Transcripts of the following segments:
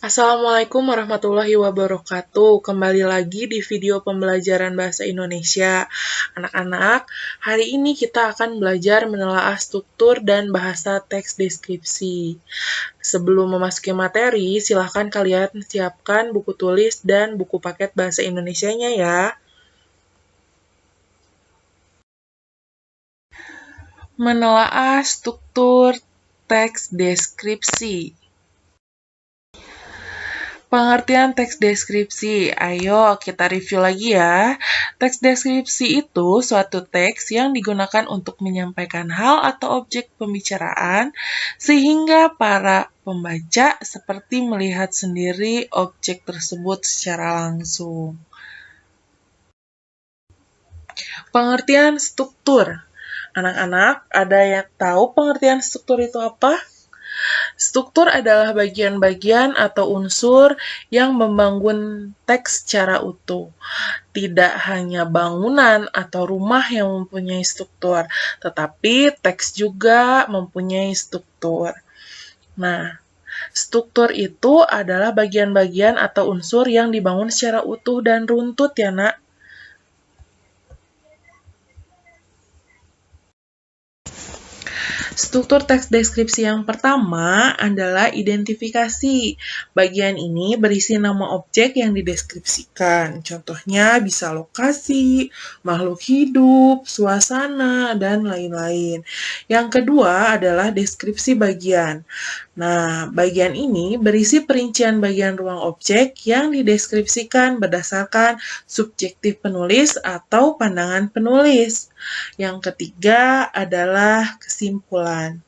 Assalamualaikum warahmatullahi wabarakatuh. Kembali lagi di video pembelajaran bahasa Indonesia. Anak-anak, hari ini kita akan belajar menelaah struktur dan bahasa teks deskripsi. Sebelum memasuki materi, silahkan kalian siapkan buku tulis dan buku paket bahasa Indonesianya ya. Menelaah struktur teks deskripsi. Pengertian teks deskripsi. Ayo kita review lagi ya. Teks deskripsi itu suatu teks yang digunakan untuk menyampaikan hal atau objek pembicaraan sehingga para pembaca seperti melihat sendiri objek tersebut secara langsung. Pengertian struktur. Anak-anak, ada yang tahu pengertian struktur itu apa? Struktur adalah bagian-bagian atau unsur yang membangun teks secara utuh. Tidak hanya bangunan atau rumah yang mempunyai struktur, tetapi teks juga mempunyai struktur. Nah, struktur itu adalah bagian-bagian atau unsur yang dibangun secara utuh dan runtut ya, Nak. Struktur teks deskripsi yang pertama adalah identifikasi. Bagian ini berisi nama objek yang dideskripsikan. Contohnya bisa lokasi, makhluk hidup, suasana, dan lain-lain. Yang kedua adalah deskripsi bagian. Nah, bagian ini berisi perincian bagian ruang objek yang dideskripsikan berdasarkan subjektif penulis atau pandangan penulis. Yang ketiga adalah kesimpulan.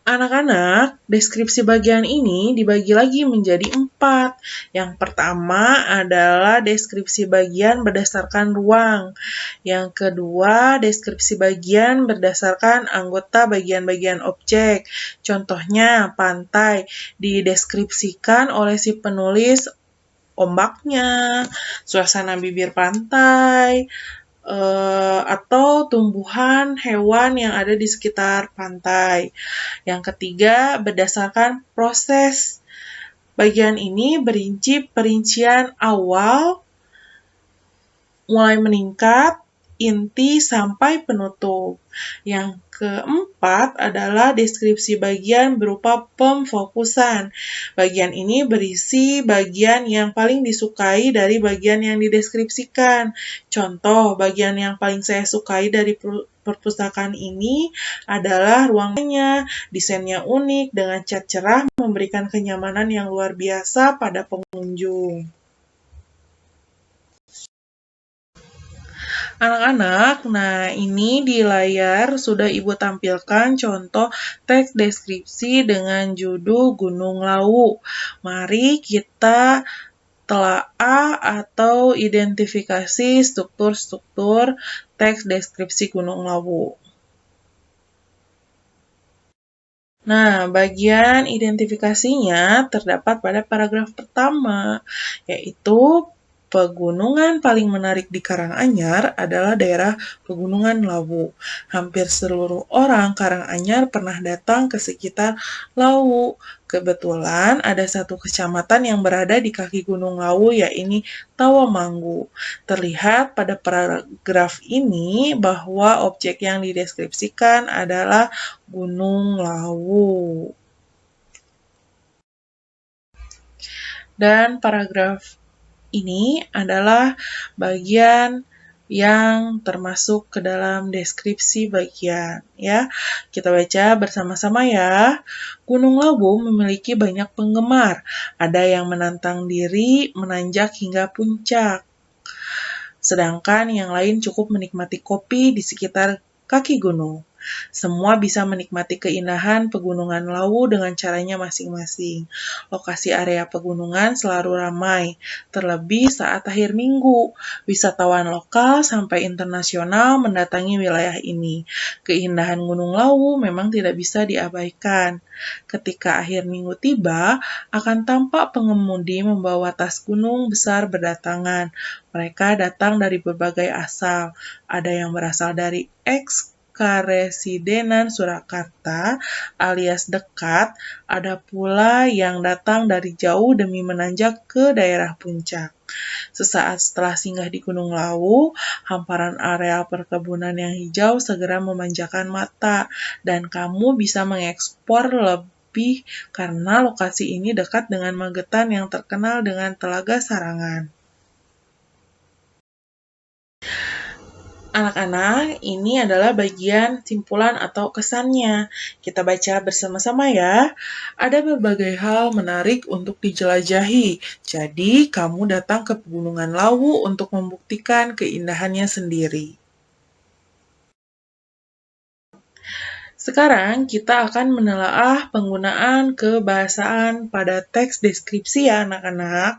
Anak-anak, deskripsi bagian ini dibagi lagi menjadi 4. Yang pertama adalah deskripsi bagian berdasarkan ruang. Yang kedua, deskripsi bagian berdasarkan anggota bagian-bagian objek. Contohnya, pantai dideskripsikan oleh si penulis ombaknya, suasana bibir pantai, atau tumbuhan hewan yang ada di sekitar pantai. Yang ketiga, berdasarkan proses. Bagian ini berinci perincian awal, mulai meningkat, inti, sampai penutup. Yang keempat adalah deskripsi bagian berupa pemfokusan. Bagian ini berisi bagian yang paling disukai dari bagian yang dideskripsikan. Contoh, bagian yang paling saya sukai dari perpustakaan ini adalah ruangannya, desainnya unik, dengan cat cerah memberikan kenyamanan yang luar biasa pada pengunjung. Anak-anak, nah ini di layar sudah Ibu tampilkan contoh teks deskripsi dengan judul Gunung Lawu. Mari kita telaah atau identifikasi struktur-struktur teks deskripsi Gunung Lawu. Nah, bagian identifikasinya terdapat pada paragraf pertama, yaitu pegunungan paling menarik di Karanganyar adalah daerah Pegunungan Lawu. Hampir seluruh orang Karanganyar pernah datang ke sekitar Lawu. Kebetulan ada satu kecamatan yang berada di kaki Gunung Lawu, yaitu Tawamanggu. Terlihat pada paragraf ini bahwa objek yang dideskripsikan adalah Gunung Lawu. Dan paragraf ini adalah bagian yang termasuk ke dalam deskripsi bagian ya. Kita baca bersama-sama ya. Gunung Lawu memiliki banyak penggemar. Ada yang menantang diri menanjak hingga puncak. Sedangkan yang lain cukup menikmati kopi di sekitar kaki gunung. Semua bisa menikmati keindahan pegunungan Lawu dengan caranya masing-masing. Lokasi area pegunungan selalu ramai, terlebih saat akhir minggu. Wisatawan lokal sampai internasional mendatangi wilayah ini. Keindahan Gunung Lawu memang tidak bisa diabaikan. Ketika akhir minggu tiba, akan tampak pengemudi membawa tas gunung besar berdatangan. Mereka datang dari berbagai asal. Ada yang berasal dari X Karesidenan Surakarta alias dekat, ada pula yang datang dari jauh demi menanjak ke daerah puncak. Sesaat setelah singgah di Gunung Lawu, hamparan areal perkebunan yang hijau segera memanjakan mata, dan kamu bisa mengeksplor lebih karena lokasi ini dekat dengan Magetan yang terkenal dengan Telaga Sarangan. Anak-anak, ini adalah bagian simpulan atau kesannya. Kita baca bersama-sama ya. Ada berbagai hal menarik untuk dijelajahi. Jadi, kamu datang ke Pegunungan Lawu untuk membuktikan keindahannya sendiri. Sekarang kita akan menelaah penggunaan kebahasaan pada teks deskripsi ya anak-anak.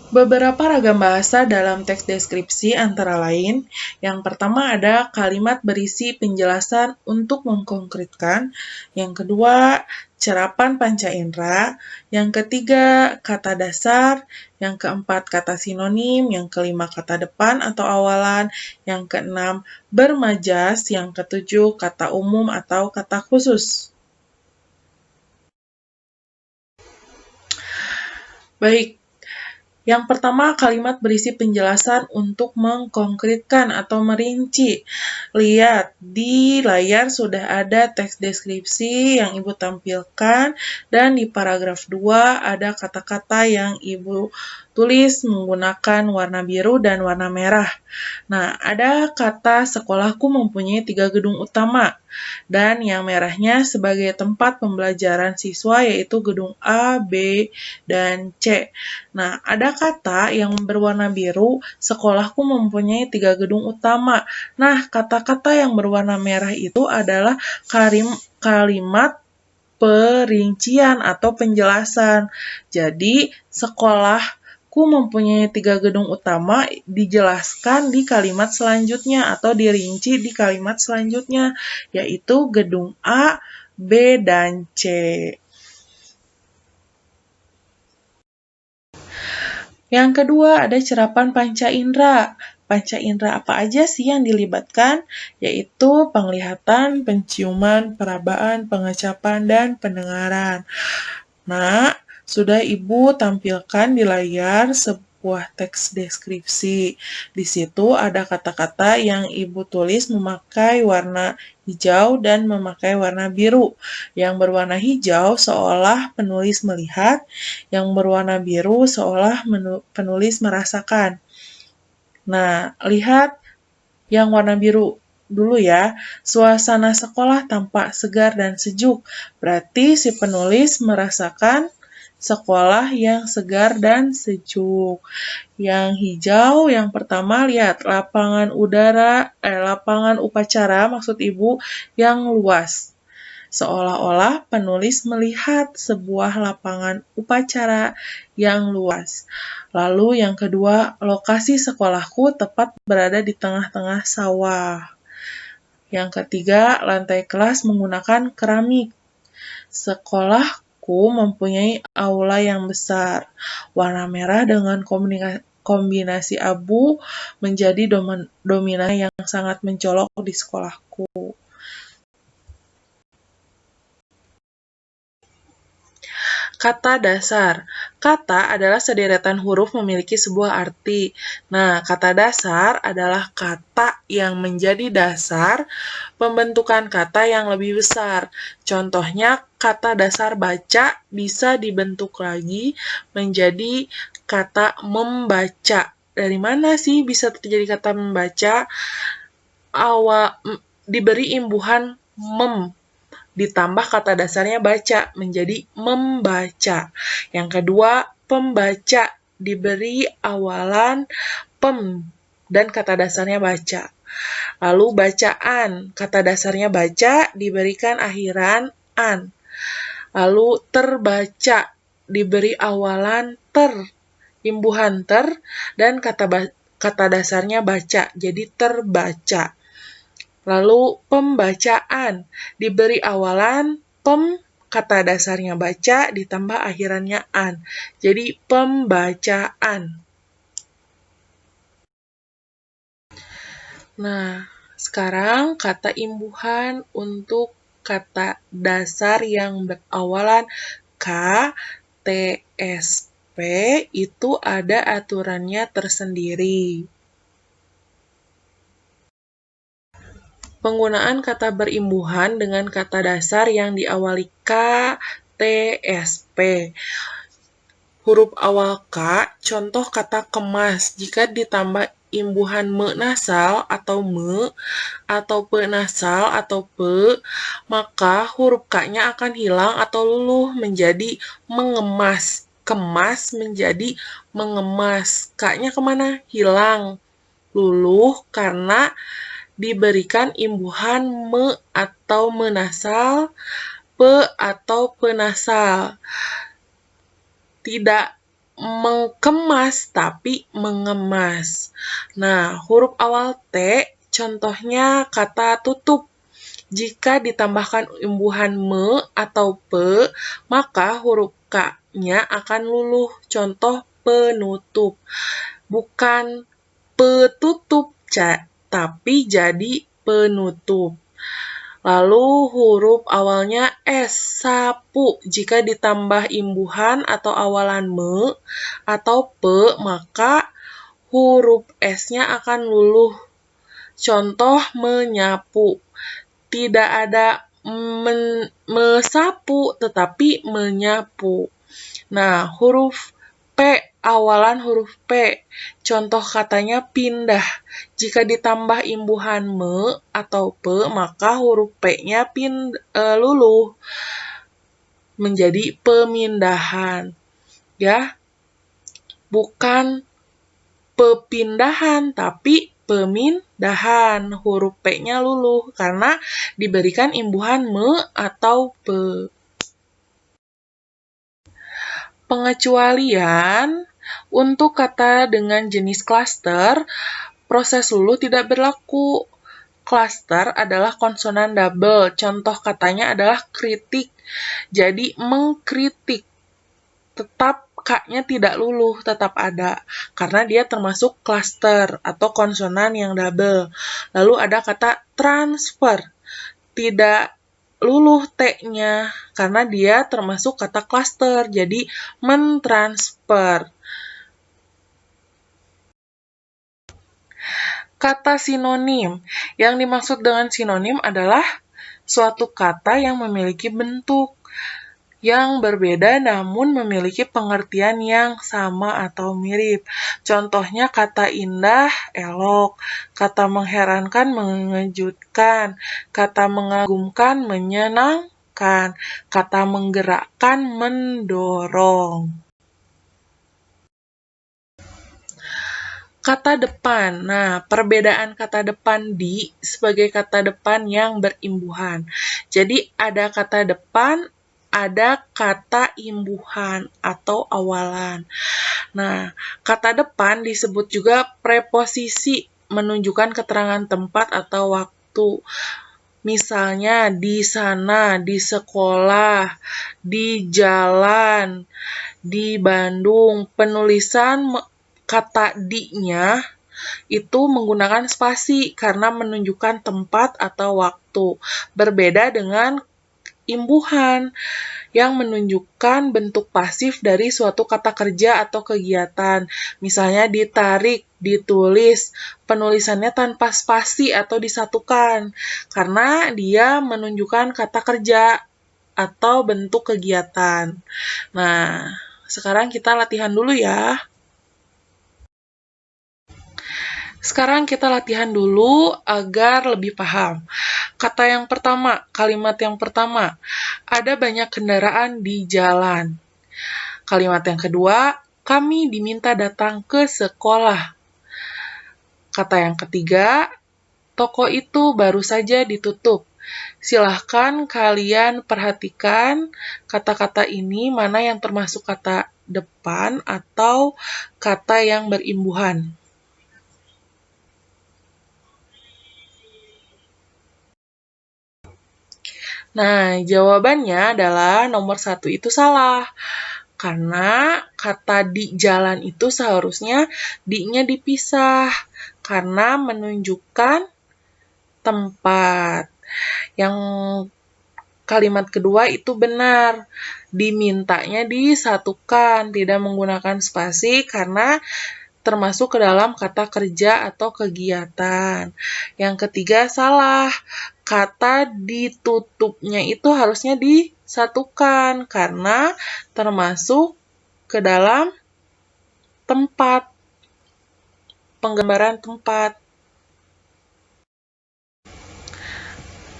Beberapa ragam bahasa dalam teks deskripsi antara lain, yang pertama ada kalimat berisi penjelasan untuk mengkonkretkan, yang kedua cerapan panca indera, yang ketiga kata dasar, yang keempat kata sinonim, yang kelima kata depan atau awalan, yang keenam bermajas, yang ketujuh kata umum atau kata khusus. Baik, yang pertama, kalimat berisi penjelasan untuk mengkonkretkan atau merinci. Lihat, di layar sudah ada teks deskripsi yang Ibu tampilkan, dan di paragraf 2 ada kata-kata yang Ibu tulis menggunakan warna biru dan warna merah. Nah, ada kata sekolahku mempunyai 3 gedung utama, dan yang merahnya sebagai tempat pembelajaran siswa yaitu gedung A, B, dan C. Nah, ada kata yang berwarna biru, sekolahku mempunyai 3 gedung utama. Nah, kata-kata yang berwarna merah itu adalah kalimat perincian atau penjelasan. Jadi, sekolahku mempunyai 3 gedung utama dijelaskan di kalimat selanjutnya atau dirinci di kalimat selanjutnya, yaitu gedung A, B, dan C. Yang kedua ada cerapan panca indera. Panca indera apa aja sih yang dilibatkan? Yaitu penglihatan, penciuman, perabaan, pengecapan, dan pendengaran. Nah, sudah Ibu tampilkan di layar sebuah teks deskripsi. Di situ ada kata-kata yang Ibu tulis memakai warna hijau dan memakai warna biru. Yang berwarna hijau seolah penulis melihat, yang berwarna biru seolah penulis merasakan. Nah, lihat yang warna biru dulu ya. Suasana sekolah tampak segar dan sejuk. Berarti si penulis merasakan sekolah yang segar dan sejuk. Yang hijau yang pertama lihat lapangan upacara maksud Ibu yang luas. Seolah-olah penulis melihat sebuah lapangan upacara yang luas. Lalu yang kedua, lokasi sekolahku tepat berada di tengah-tengah sawah. Yang ketiga, lantai kelas menggunakan keramik. Sekolahku mempunyai aula yang besar. Warna merah dengan kombinasi abu menjadi dominasi yang sangat mencolok di sekolahku. Kata dasar. Kata adalah sederetan huruf memiliki sebuah arti. Nah, kata dasar adalah kata yang menjadi dasar pembentukan kata yang lebih besar. Contohnya, kata dasar baca bisa dibentuk lagi menjadi kata membaca. Dari mana sih bisa terjadi kata membaca? Diberi imbuhan mem. Ditambah kata dasarnya baca, menjadi membaca. Yang kedua, pembaca, diberi awalan pem, dan kata dasarnya baca. Lalu bacaan, kata dasarnya baca, diberikan akhiran an. Lalu terbaca, diberi awalan ter, imbuhan ter, dan kata dasarnya baca, jadi terbaca. Lalu pembacaan, diberi awalan pem, kata dasarnya baca, ditambah akhirannya an. Jadi pembacaan. Nah, sekarang kata imbuhan untuk kata dasar yang berawalan K, T, S, P itu ada aturannya tersendiri. Penggunaan kata berimbuhan dengan kata dasar yang diawali K, T, S, P. Huruf awal K, contoh kata kemas. Jika ditambah imbuhan me nasal atau me, atau pe nasal atau pe, maka huruf K-nya akan hilang atau luluh menjadi mengemas. Kemas menjadi mengemas. K-nya kemana? Hilang. Luluh karena diberikan imbuhan me atau menasal, pe atau penasal. Tidak mengemas, tapi mengemas. Nah, huruf awal T, contohnya kata tutup. Jika ditambahkan imbuhan me atau pe, maka huruf K-nya akan luluh. Contoh penutup. Bukan petutup, tapi jadi penutup. Lalu huruf awalnya S, sapu. Jika ditambah imbuhan atau awalan me atau pe, maka huruf S-nya akan luluh. Contoh menyapu. Tidak ada mesapu, tetapi menyapu. Nah, huruf P, awalan huruf P. Contoh katanya pindah. Jika ditambah imbuhan me atau pe, maka huruf P-nya luluh menjadi pemindahan. Ya, bukan pepindahan, tapi pemindahan. Huruf P-nya luluh karena diberikan imbuhan me atau pe. Pengecualian untuk kata dengan jenis klaster, proses luluh tidak berlaku. Klaster adalah konsonan double. Contoh katanya adalah kritik. Jadi mengkritik. Tetap K-nya tidak luluh, tetap ada. Karena dia termasuk klaster atau konsonan yang double. Lalu ada kata transfer. Tidak luluh T-nya karena dia termasuk kata klaster. Jadi mentransfer. Kata sinonim. Yang dimaksud dengan sinonim adalah suatu kata yang memiliki bentuk yang berbeda namun memiliki pengertian yang sama atau mirip. Contohnya kata indah, elok, kata mengherankan, mengejutkan, kata mengagumkan, menyenangkan, kata menggerakkan, mendorong. Kata depan. Nah, perbedaan kata depan di sebagai kata depan yang berimbuhan. Jadi ada kata depan, ada kata imbuhan atau awalan. Nah, kata depan disebut juga preposisi menunjukkan keterangan tempat atau waktu. Misalnya di sana, di sekolah, di jalan, di Bandung. Penulisan kata di-nya itu menggunakan spasi karena menunjukkan tempat atau waktu. Berbeda dengan imbuhan yang menunjukkan bentuk pasif dari suatu kata kerja atau kegiatan. Misalnya ditarik, ditulis, penulisannya tanpa spasi atau disatukan karena dia menunjukkan kata kerja atau bentuk kegiatan. Nah, sekarang kita latihan dulu ya. Sekarang kita latihan dulu agar lebih paham. Kata yang pertama, kalimat yang pertama, ada banyak kendaraan di jalan. Kalimat yang kedua, kami diminta datang ke sekolah. Kata yang ketiga, toko itu baru saja ditutup. Silahkan kalian perhatikan kata-kata ini mana yang termasuk kata depan atau kata yang berimbuhan. Nah, jawabannya adalah nomor 1 itu salah. Karena kata di jalan itu seharusnya di-nya dipisah. karena menunjukkan tempat. Yang kalimat kedua itu benar. Dimintanya disatukan, tidak menggunakan spasi karena termasuk ke dalam kata kerja atau kegiatan. Yang ketiga salah. Kata ditutupnya itu harusnya disatukan karena termasuk ke dalam tempat. Penggambaran tempat.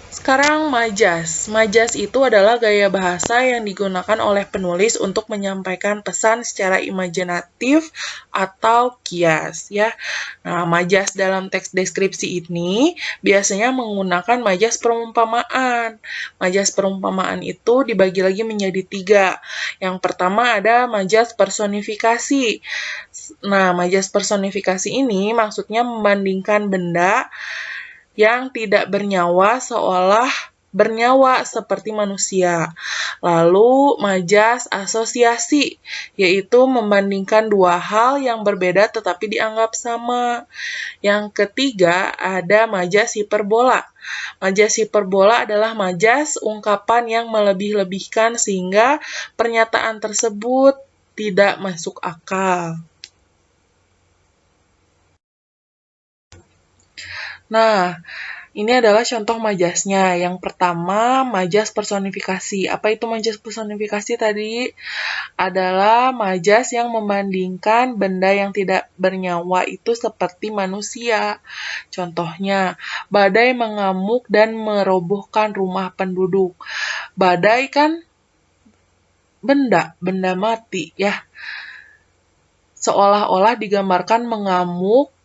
Sekarang majas. Majas itu adalah gaya bahasa yang digunakan oleh penulis untuk menyampaikan pesan secara imajinatif atau kias, ya. Nah, majas dalam teks deskripsi ini biasanya menggunakan majas perumpamaan. Majas perumpamaan itu dibagi lagi menjadi 3. Yang pertama ada majas personifikasi. Nah, majas personifikasi ini maksudnya membandingkan benda yang tidak bernyawa seolah bernyawa seperti manusia. Lalu majas asosiasi, yaitu membandingkan dua hal yang berbeda tetapi dianggap sama. Yang ketiga ada majas hiperbola. Majas hiperbola adalah majas ungkapan yang melebih-lebihkan sehingga pernyataan tersebut tidak masuk akal. Nah, ini adalah contoh majasnya. Yang pertama, majas personifikasi. Apa itu majas personifikasi tadi? Adalah majas yang membandingkan benda yang tidak bernyawa itu seperti manusia. Contohnya, badai mengamuk dan merobohkan rumah penduduk. Badai kan benda mati ya. Seolah-olah digambarkan mengamuk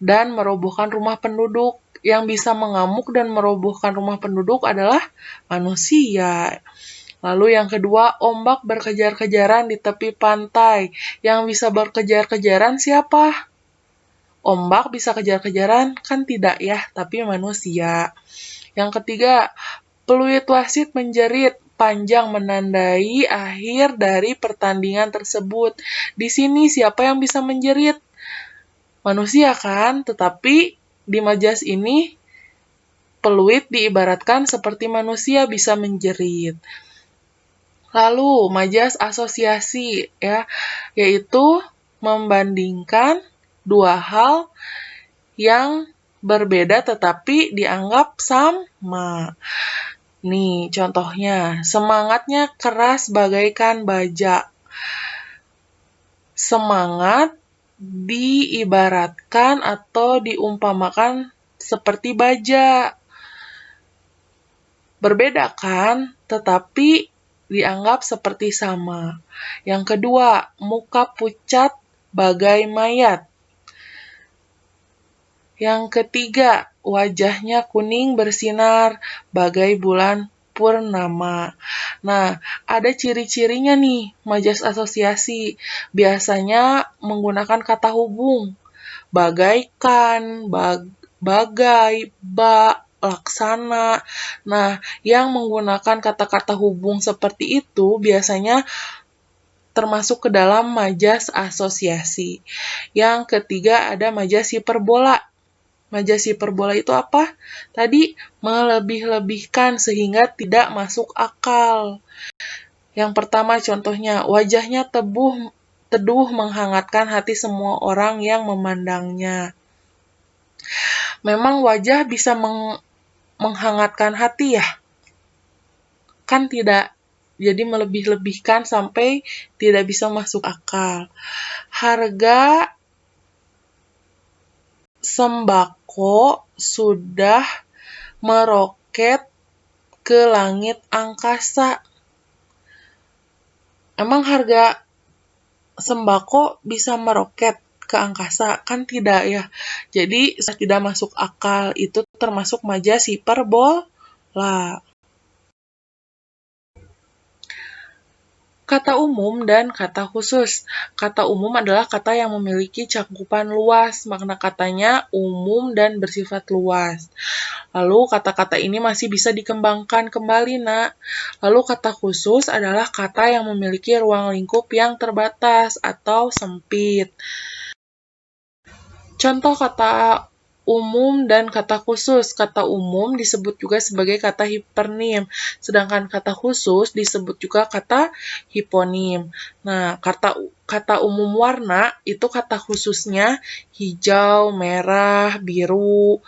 dan merobohkan rumah penduduk. Yang bisa mengamuk dan merobohkan rumah penduduk adalah manusia. Lalu yang kedua, ombak berkejar-kejaran di tepi pantai. Yang bisa berkejar-kejaran siapa? Ombak bisa kejar-kejaran? Kan tidak ya, tapi manusia. Yang ketiga, peluit wasit menjerit panjang menandai akhir dari pertandingan tersebut. Di sini siapa yang bisa menjerit? Manusia kan, tetapi di majas ini peluit diibaratkan seperti manusia bisa menjerit. Lalu majas asosiasi ya, yaitu membandingkan dua hal yang berbeda tetapi dianggap sama. Nih contohnya, semangatnya keras bagaikan baja. Semangat diibaratkan atau diumpamakan seperti baja. Berbeda kan, tetapi dianggap seperti sama. Yang kedua, muka pucat bagai mayat. Yang ketiga, wajahnya kuning bersinar bagai bulan purnama. Nah, ada ciri-cirinya nih, majas asosiasi. Biasanya menggunakan kata hubung. Bagaikan, bagai, laksana. Nah, yang menggunakan kata-kata hubung seperti itu biasanya termasuk ke dalam majas asosiasi. Yang ketiga ada majas hiperbola. Majas hiperbola itu apa? Tadi melebih-lebihkan sehingga tidak masuk akal. Yang pertama contohnya, wajahnya teduh menghangatkan hati semua orang yang memandangnya. Memang wajah bisa menghangatkan hati ya? Kan tidak. Jadi melebih-lebihkan sampai tidak bisa masuk akal. Harga sembako sudah meroket ke langit angkasa. Emang harga sembako bisa meroket ke angkasa? Kan tidak ya. Jadi tidak masuk akal. Itu termasuk majas hiperbola. Kata umum dan kata khusus. Kata umum adalah kata yang memiliki cakupan luas, makna katanya umum dan bersifat luas. Lalu kata-kata ini masih bisa dikembangkan kembali, nak. Lalu kata khusus adalah kata yang memiliki ruang lingkup yang terbatas atau sempit. Contoh kata umum dan kata khusus. Kata umum disebut juga sebagai kata hipernim, sedangkan kata khusus disebut juga kata hiponim. Nah, kata umum warna itu kata khususnya hijau, merah, biru.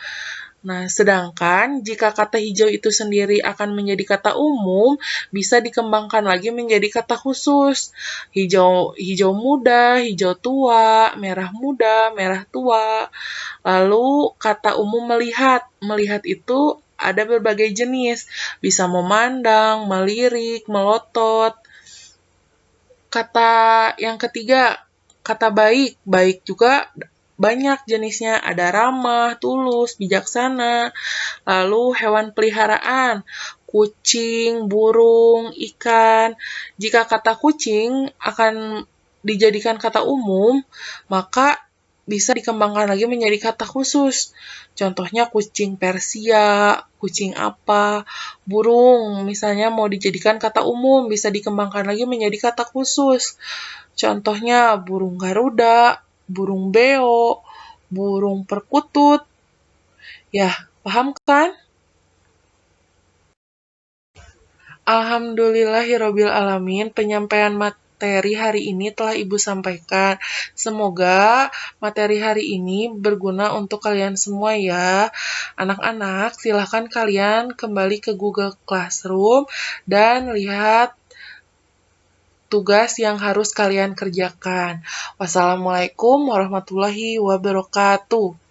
Nah, sedangkan jika kata hijau itu sendiri akan menjadi kata umum, bisa dikembangkan lagi menjadi kata khusus. Hijau muda, hijau tua, merah muda, merah tua. Lalu kata umum melihat. Melihat itu ada berbagai jenis, bisa memandang, melirik, melotot. Kata yang ketiga, kata baik. Baik juga banyak jenisnya, ada ramah, tulus, bijaksana. Lalu hewan peliharaan, kucing, burung, ikan. Jika kata kucing akan dijadikan kata umum, maka bisa dikembangkan lagi menjadi kata khusus. Contohnya kucing Persia, kucing apa, burung misalnya mau dijadikan kata umum, bisa dikembangkan lagi menjadi kata khusus. Contohnya burung Garuda, burung beo, burung perkutut. Ya, paham kan? Alhamdulillahirrabbilalamin, penyampaian materi hari ini telah Ibu sampaikan. Semoga materi hari ini berguna untuk kalian semua ya. Anak-anak, silahkan kalian kembali ke Google Classroom dan lihat tugas yang harus kalian kerjakan. Wassalamualaikum warahmatullahi wabarakatuh.